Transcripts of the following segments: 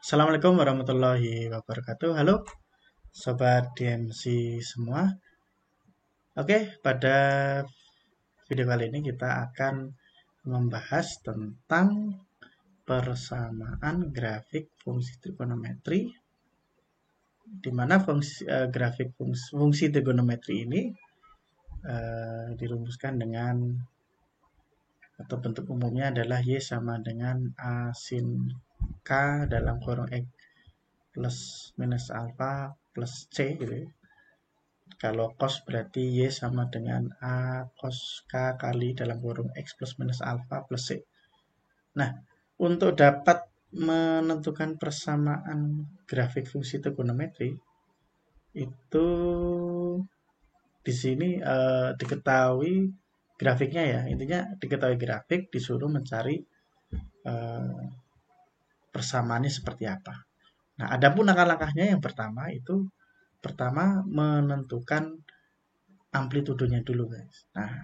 Assalamualaikum warahmatullahi wabarakatuh. Halo Sobat DMC semua. Oke, pada video kali ini kita akan membahas tentang persamaan grafik fungsi trigonometri, di mana grafik fungsi trigonometri ini dirumuskan dengan atau bentuk umumnya adalah Y sama dengan A sin K dalam kurung X plus minus alpha plus C gitu ya. Kalau cos berarti Y sama dengan A cos K kali dalam kurung X plus minus alpha plus C. Nah, untuk dapat menentukan persamaan grafik fungsi trigonometri, itu di sini diketahui grafiknya ya. Intinya diketahui grafik, disuruh mencari persamaannya seperti apa. Nah, adapun langkah-langkahnya yang pertama menentukan amplitudonya dulu, guys. Nah,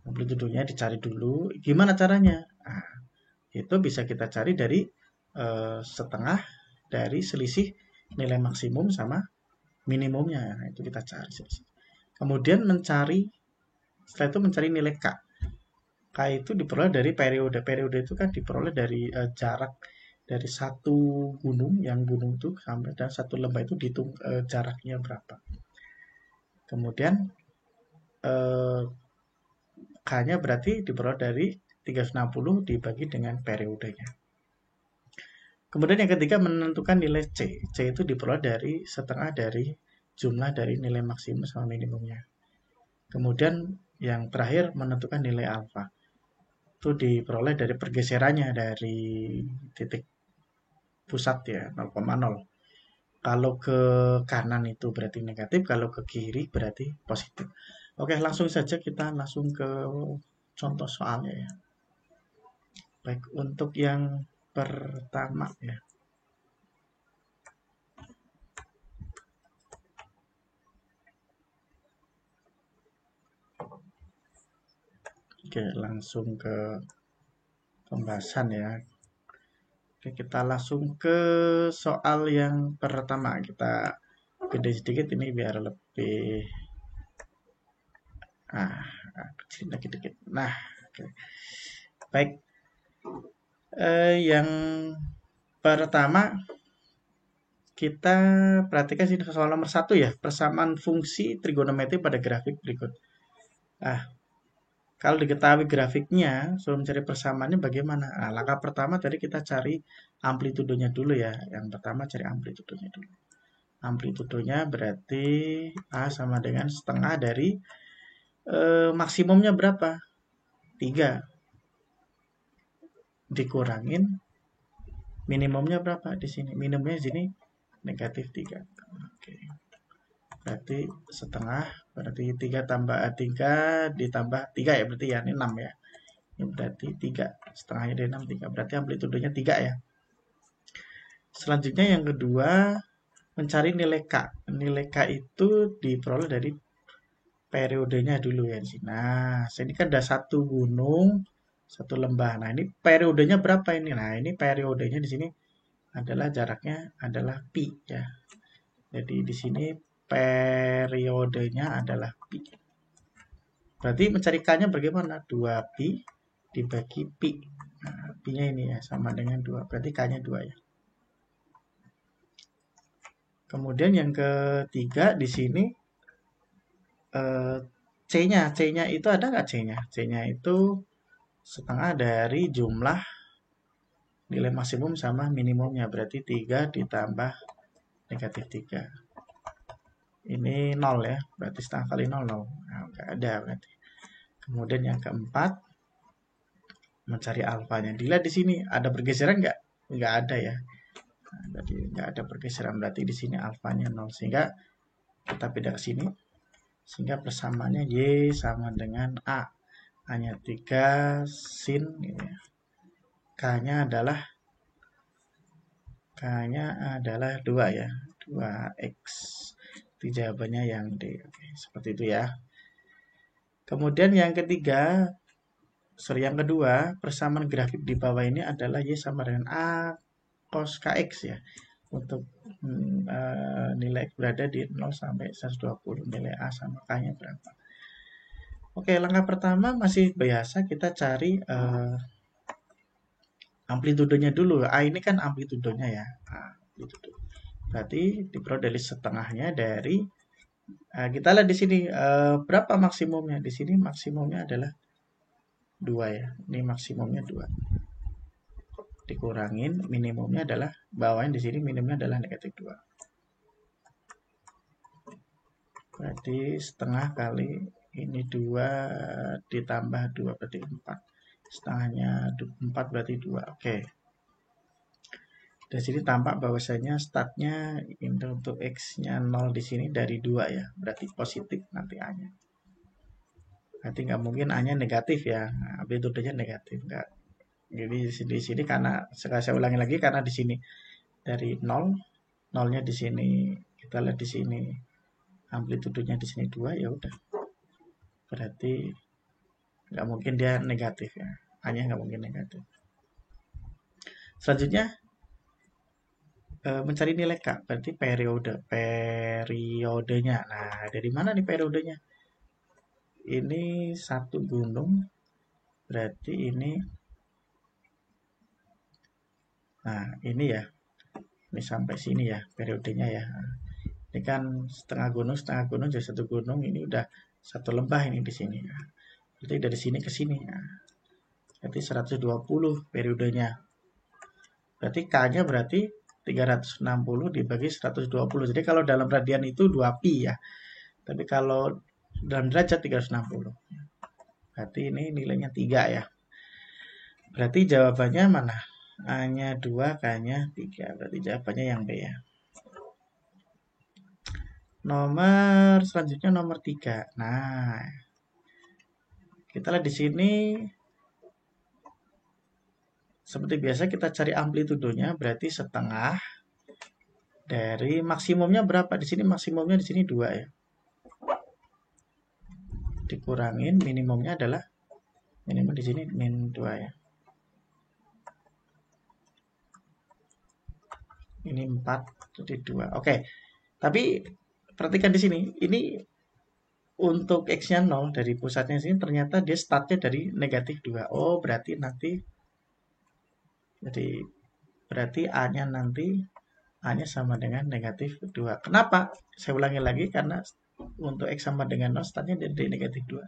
amplitudonya dicari dulu. Gimana caranya? Nah, itu bisa kita cari dari setengah dari selisih nilai maksimum sama minimumnya. Nah, itu kita cari. Kemudian setelah itu mencari nilai K. K itu diperoleh dari periode. Periode itu kan diperoleh dari jarak dari satu gunung, yang gunung itu sampai dan satu lembah itu dihitung jaraknya berapa. Kemudian K-nya berarti diperoleh dari 360 dibagi dengan periodenya. Kemudian yang ketiga menentukan nilai C. C itu diperoleh dari setengah dari jumlah dari nilai maksimum sama minimumnya. Kemudian yang terakhir menentukan nilai alfa. Itu diperoleh dari pergeserannya dari titik pusat ya 0,0. Kalau ke kanan itu berarti negatif, kalau ke kiri berarti positif. Oke, langsung saja kita langsung ke contoh soalnya ya. Baik, untuk yang pertama ya. Oke, langsung ke pembahasan ya. Oke, kita langsung ke soal yang pertama. Kita gede sedikit ini biar lebih kecil lagi dikit. Nah, oke. Baik. Yang pertama kita perhatikan sini soal nomor 1 ya, persamaan fungsi trigonometri pada grafik berikut. Kalau diketahui grafiknya, suruh mencari persamaannya bagaimana? Nah, langkah pertama tadi kita cari amplitudonya dulu ya. Yang pertama cari amplitudonya dulu. Amplitudonya berarti A sama dengan setengah dari maksimumnya berapa? 3. Dikurangin minimumnya berapa di sini? Minimumnya di sini negatif 3. Oke. Berarti setengah, berarti 3 tambah 3 ditambah 3 ya, berarti ya, ini 6 ya. Ini berarti 3, setengahnya dari 6, 3. Berarti amplitudonya 3 ya. Selanjutnya yang kedua, mencari nilai K. Nilai K itu diperoleh dari periodenya dulu ya. Nah, ini kan ada satu gunung, satu lembah. Nah, ini periodenya berapa ini? Nah, ini periodenya di sini adalah jaraknya adalah pi ya. Jadi di sini periodenya adalah pi. Berarti mencari K-nya bagaimana? 2pi dibagi pi. Nah, pi-nya ini ya sama dengan 2. Berarti K-nya 2 ya. Kemudian yang ketiga di sini C-nya. C-nya itu ada nggak C-nya? C-nya itu setengah dari jumlah nilai maksimum sama minimumnya. Berarti 3 ditambah negatif 3. Ini 0 ya. Berarti setengah kali 0, 0. Nah, nggak ada berarti. Kemudian yang keempat, mencari alfanya. Dilihat di sini, ada pergeseran nggak? Nggak ada ya. Nah, jadi nggak ada pergeseran. Berarti di sini alfanya 0. Sehingga kita pindah ke sini. Sehingga persamaannya Y sama dengan A. Hanya 3 sin. Ya. K-nya adalah 2 ya. 2X. Itu jawabannya yang D. Oke, seperti itu ya. Kemudian yang kedua, persamaan grafik di bawah ini adalah Y sama dengan A cos kx ya. Untuk nilai X berada di 0 sampai 120, nilai A sama K-nya berapa. Oke, langkah pertama masih biasa kita cari amplitudenya dulu. A ini kan amplitudenya ya. Amplitudo. Berarti diperoleh dari setengahnya dari kita lihat di sini berapa maksimumnya. Di sini maksimumnya adalah 2 ya. Ini maksimumnya 2. Dikurangin minimumnya adalah bawahnya di sini minimumnya adalah negatif 2. Berarti setengah kali ini 2 ditambah 2 berarti 4. Setengahnya 4 berarti 2. Oke. Dari sini tampak bahwasanya startnya ini untuk X-nya 0 di sini dari 2 ya. Berarti positif nanti A-nya. Berarti nggak mungkin A-nya negatif ya. Amplitudenya negatif. Nggak. Jadi di sini karena saya ulangi lagi karena di sini dari 0, 0-nya di sini kita lihat di sini amplitudenya di sini 2 ya udah. Berarti nggak mungkin dia negatif ya. A-nya nggak mungkin negatif. Selanjutnya mencari nilai K, berarti periodenya. Nah, dari mana nih periodenya? Ini satu gunung, berarti ini, nah ini ya, ini sampai sini ya periodenya ya. Ini kan setengah gunung jadi satu gunung, ini udah satu lembah ini di sini. Ya. Berarti dari sini ke sini. Ya. Berarti 120 periodenya. Berarti K-nya berarti 360 dibagi 120. Jadi kalau dalam radian itu 2pi ya. Tapi kalau dalam derajat 360. Berarti ini nilainya 3 ya. Berarti jawabannya mana? A-nya 2, K-nya 3. Berarti jawabannya yang B ya. Nomor selanjutnya nomor 3. Nah, kita lihat di sini seperti biasa kita cari amplitudonya berarti setengah dari maksimumnya berapa? Di sini maksimumnya di sini 2 ya. Dikurangin minimumnya adalah minimum di sini min 2 ya. Ini 4 jadi 2. Oke. Tapi perhatikan di sini, ini untuk X-nya 0 dari pusatnya sini ternyata dia startnya dari negatif 2. Oh, berarti nanti jadi berarti A-nya nanti A-nya sama dengan negatif 2. Kenapa? Saya ulangi lagi karena untuk X sama dengan 0 startnya dari negatif 2.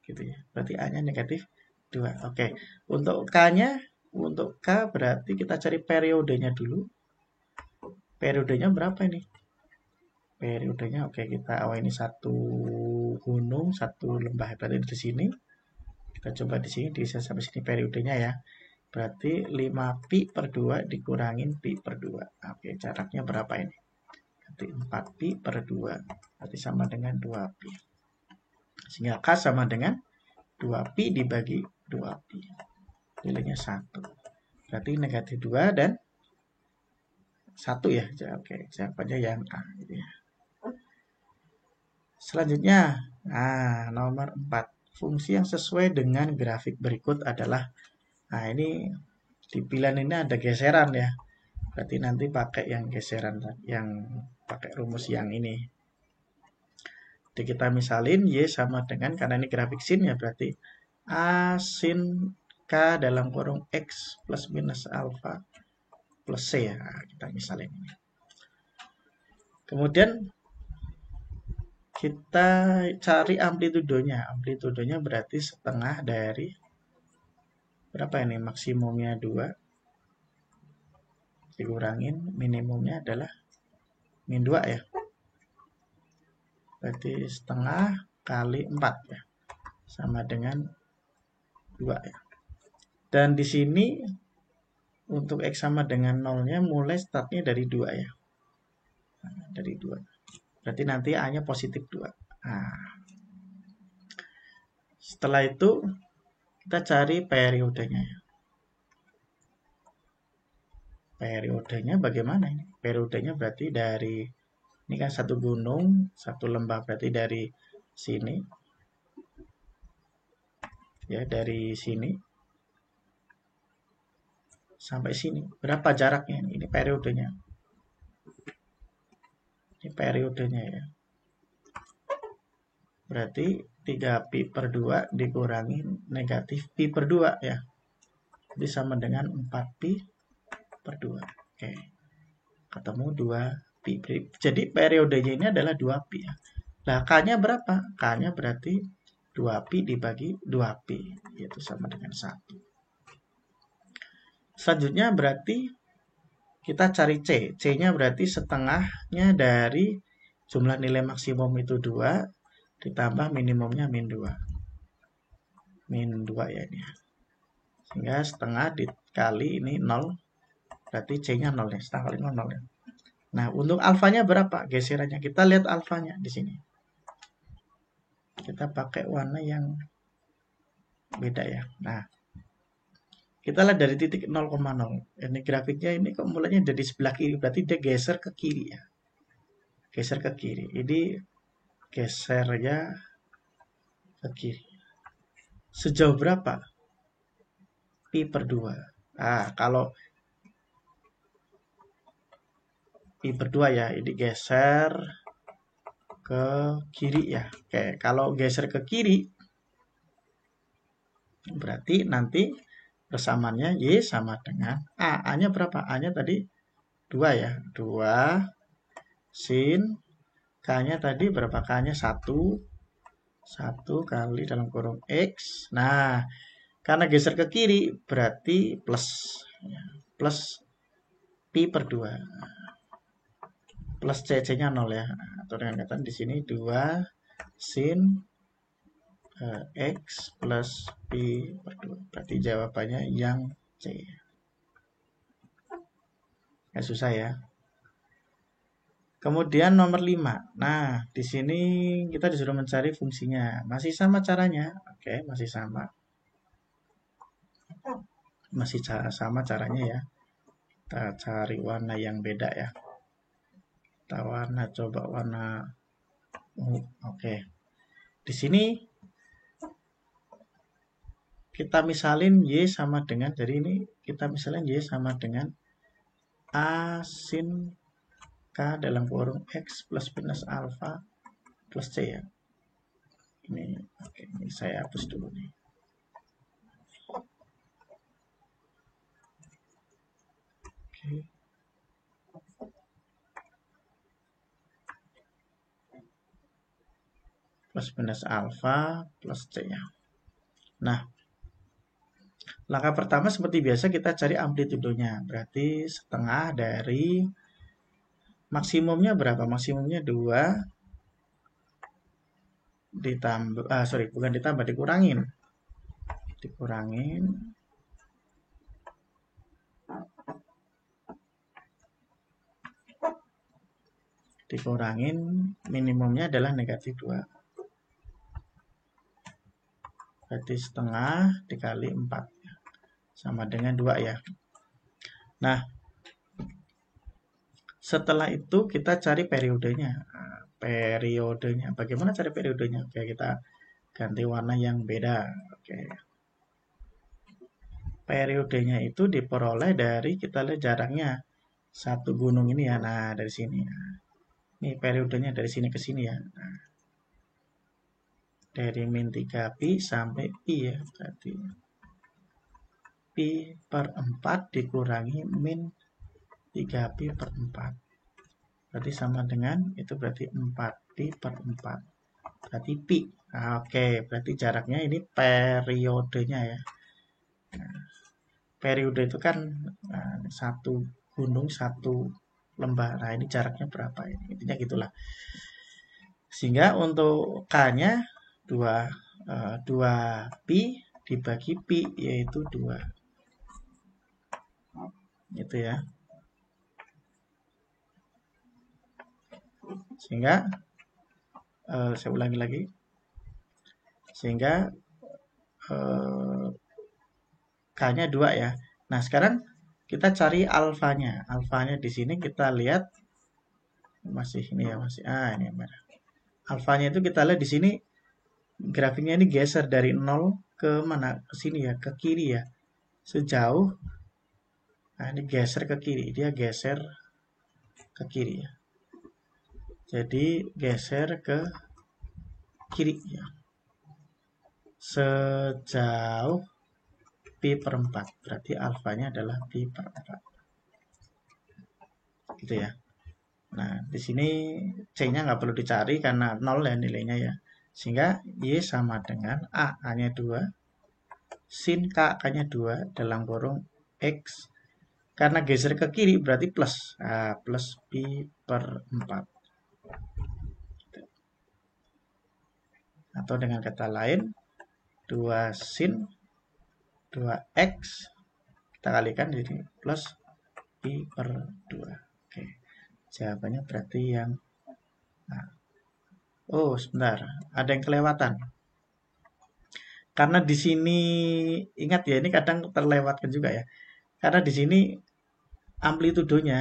Gitu ya. Berarti A-nya negatif 2. Oke. Untuk K-nya, untuk K berarti kita cari periodenya dulu. Periodenya berapa ini? Periodenya oke kita ini satu gunung, satu lembah. Berarti di sini kita coba di sini bisa sampai sini periodenya ya. Berarti 5pi per 2 dikurangin pi per 2. Oke, jaraknya berapa ini? Berarti 4pi per 2. Berarti sama dengan 2pi. Sehingga K sama dengan 2pi dibagi 2pi. Nilainya 1. Berarti negatif 2 dan 1 ya. Oke, jawabannya yang A. Gitu ya. Selanjutnya, nomor 4. Fungsi yang sesuai dengan grafik berikut adalah, ini di pilihan ini ada geseran ya. Berarti nanti pakai yang geseran, yang pakai rumus yang ini. Jadi kita misalin Y sama dengan, karena ini grafik sin ya, berarti A sin K dalam kurung X plus minus alfa plus C ya. Kita misalin ini. Kemudian kita cari amplitudonya. Amplitudonya berarti setengah dari berapa ini? Maksimumnya 2. Dikurangin minimumnya adalah min 2 ya. Berarti setengah kali 4 ya. Sama dengan 2 ya. Dan di sini untuk X sama dengan 0-nya mulai startnya dari 2 ya. Nah, dari 2. Berarti nanti A-nya positif 2. Nah, setelah itu kita cari periodenya ya. Periodenya bagaimana ini? Periodenya berarti dari, ini kan satu gunung, satu lembah, berarti dari sini. Ya, dari sini sampai sini. Berapa jaraknya ini? Ini periodenya. Ini periodenya ya. Berarti 3pi per 2 dikurangi negatif pi per 2 ya. Jadi sama dengan 4pi per 2. Oke. Ketemu 2pi. Jadi periodenya ini adalah 2pi ya. Nah, K-nya berapa? K-nya berarti 2pi dibagi 2pi. Yaitu sama dengan 1. Selanjutnya berarti kita cari C. C-nya berarti setengahnya dari jumlah nilai maksimum itu 2 ditambah minimumnya min 2. Min 2 ya ini. Sehingga setengah dikali ini 0. Berarti C-nya 0 ya. Setengah kali 0 ya. Nah, untuk alfanya berapa geserannya? Kita lihat alfanya di sini. Kita pakai warna yang beda ya. Nah, kita lihat dari titik 0,0. Ini grafiknya ini kok mulanya dari sebelah kiri. Berarti dia geser ke kiri ya. Geser ke kiri. Ini gesernya ke kiri. Sejauh berapa? Pi per 2. Nah, kalau pi per 2 ya, ini geser ke kiri ya. Oke, kalau geser ke kiri, berarti nanti persamaannya Y sama dengan A. A-nya berapa? A-nya tadi 2 ya. 2 sin. K-nya tadi berapa? K-nya 1. 1 kali dalam kurung X. Nah, karena geser ke kiri, berarti plus. Plus pi per 2. Plus C-nya 0 ya. Atau dengan kata di sini 2 sin X plus pi per 2. Berarti jawabannya yang C. Nggak susah ya. Kemudian nomor 5. Nah, di sini kita disuruh mencari fungsinya. Masih sama caranya. Oke, masih sama. Masih sama caranya ya. Kita cari warna yang beda ya. Kita coba warna oke. Di sini kita misalin Y sama dengan, jadi ini kita misalin Y sama dengan A sin K dalam kurung X plus minus alfa plus C ya. Ini oke, ini saya hapus dulu nih. Oke. Plus minus alfa plus C ya. Nah, langkah pertama seperti biasa kita cari amplitudenya. Berarti setengah dari maksimumnya berapa? Maksimumnya 2 ditambah, bukan ditambah, dikurangin. Dikurangin minimumnya adalah negatif 2. Berarti setengah dikali 4. Sama dengan 2 ya. Nah, setelah itu kita cari periodenya. Bagaimana cari periodenya? Oke, kita ganti warna yang beda. Oke. Periodenya itu diperoleh dari kita lihat jaraknya. Satu gunung ini ya. Nah, dari sini. Ini periodenya dari sini ke sini ya. Nah, dari min 3pi sampai pi ya. Berarti pi per 4 dikurangi min 3pi per 4. Berarti sama dengan, itu berarti 4pi per 4. Berarti pi. Nah, oke, berarti jaraknya ini periodenya ya. Nah, periode itu kan satu gunung, satu lembah. Nah, ini jaraknya berapa ini? Intinya gitulah. Sehingga untuk K-nya 2 pi dibagi pi, yaitu 2. Gitu ya. Sehingga saya ulangi lagi. Sehingga K-nya 2 ya. Nah, sekarang kita cari alfanya. Alfanya di sini kita lihat masih ini ya, ini yang merah. Alfanya itu kita lihat di sini grafiknya ini geser dari 0 ke mana? Ke sini ya, ke kiri ya. Sejauh Nah, ini geser ke kiri, dia geser ke kiri ya. Jadi geser ke kiri ya. Sejauh pi per 4. Berarti alfanya adalah pi per 4. Gitu ya. Nah, di sini C-nya nggak perlu dicari karena 0 ya nilainya ya. Sehingga Y sama dengan A, A-nya 2, sin K, K-nya 2, dalam kurung X. Karena geser ke kiri berarti plus. Nah, plus pi per 4. Atau dengan kata lain, 2 sin 2X kita kalikan jadi plus pi per 2. Oke. Jawabannya berarti yang A. Oh, sebentar. Ada yang kelewatan. Karena di sini ingat ya, ini kadang terlewatkan juga ya. Karena di sini amplitudonya,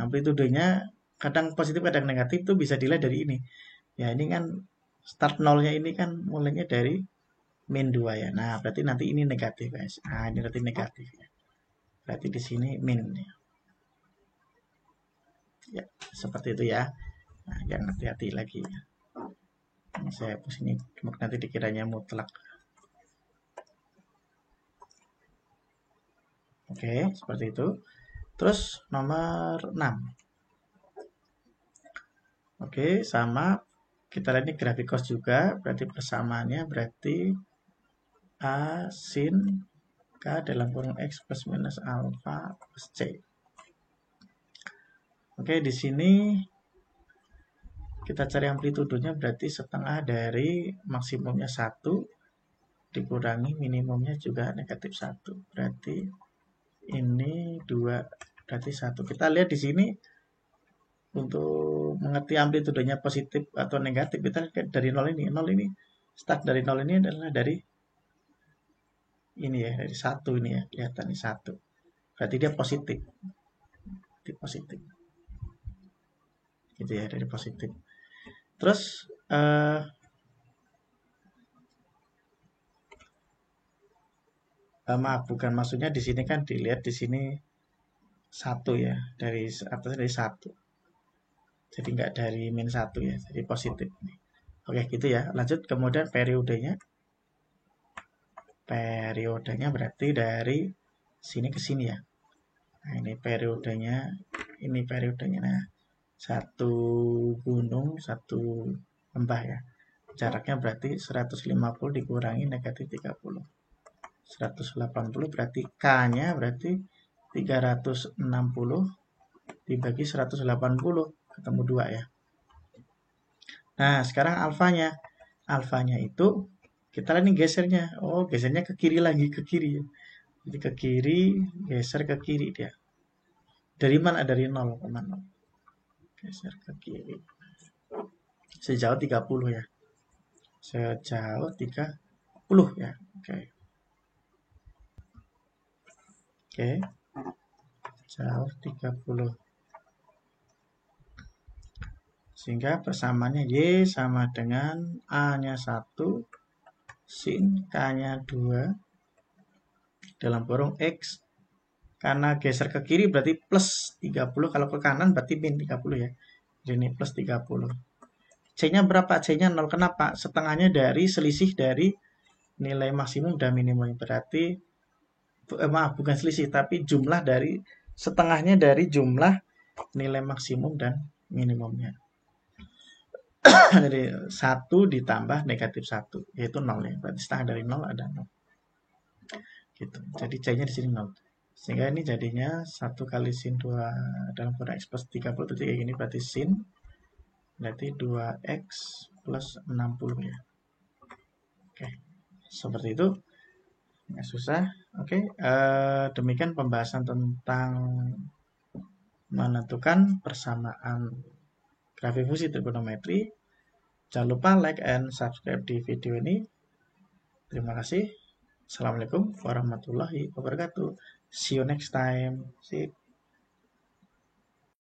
amplitudonya kadang positif kadang negatif itu bisa dilihat dari ini. Ya, ini kan start nolnya ini kan mulainya dari min 2 ya. Nah, berarti nanti ini negatif, guys. Nah, ini berarti negatif ya. Berarti di sini min ya. Ya, seperti itu ya. Nah, yang hati-hati lagi ya. Ini saya hapus ini, nanti dikiranya mutlak. Oke, seperti itu. Terus nomor 6. Oke, sama. Kita lihat ini grafik cos juga. Berarti persamaannya berarti A sin K dalam kurung X plus minus alpha plus C. Oke, di sini kita cari amplitudonya berarti setengah dari maksimumnya 1 dikurangi minimumnya juga negatif 1. Berarti ini 2, berarti 1. Kita lihat di sini untuk mengerti amplitudenya positif atau negatif kita lihat dari 0 ini. 0 ini start dari 0 ini adalah dari ini ya, dari 1 ini ya, kelihatan ini 1. Berarti dia positif. Di positif. Gitu ya, dari positif. Terus maaf, bukan maksudnya di sini kan dilihat di sini 1 ya, dari atas dari 1. Jadi nggak dari min 1 ya, jadi positif. Oke, gitu ya. Lanjut kemudian periodenya. Periodenya berarti dari sini ke sini ya. Nah, ini periodenya, ini periodenya. Nah, satu gunung, satu lembah ya. Jaraknya berarti 150 dikurangi negatif 30. 180 berarti K-nya berarti 360 dibagi 180 ketemu 2 ya. Nah, sekarang alfanya. Alfanya itu kita lihat nih gesernya. Oh, gesernya ke kiri lagi, ke kiri ya. Jadi ke kiri, geser ke kiri dia. Dari mana? Dari 0 ke 0. Geser ke kiri. Sejauh 30 ya. Sejauh 30 ya. Oke. Oke. Sejauh 30. Sehingga persamaannya Y sama dengan A-nya 1 sin K-nya 2 dalam kurung X. Karena geser ke kiri berarti plus 30. Kalau ke kanan berarti min 30 ya. Jadi ini plus 30. C-nya berapa? C-nya 0. Kenapa? Setengahnya dari selisih dari nilai maksimum dan minimum. Berarti, maaf, bukan selisih, tapi jumlah dari setengahnya dari jumlah nilai maksimum dan minimumnya. Jadi 1 ditambah negatif 1, yaitu 0 ya. Berarti setengah dari 0 ada 0. Gitu. Jadi C-nya di sini 0. Sehingga ini jadinya 1 kali sin 2 dalam kurung X plus 30 berarti kayak gini. Berarti sin berarti 2X plus 60 ya. Oke. Seperti itu. Nggak susah. Oke. Demikian pembahasan tentang menentukan persamaan grafik fungsi trigonometri. Jangan lupa like and subscribe di video ini. Terima kasih. Assalamualaikum warahmatullahi wabarakatuh. See you next time. See you.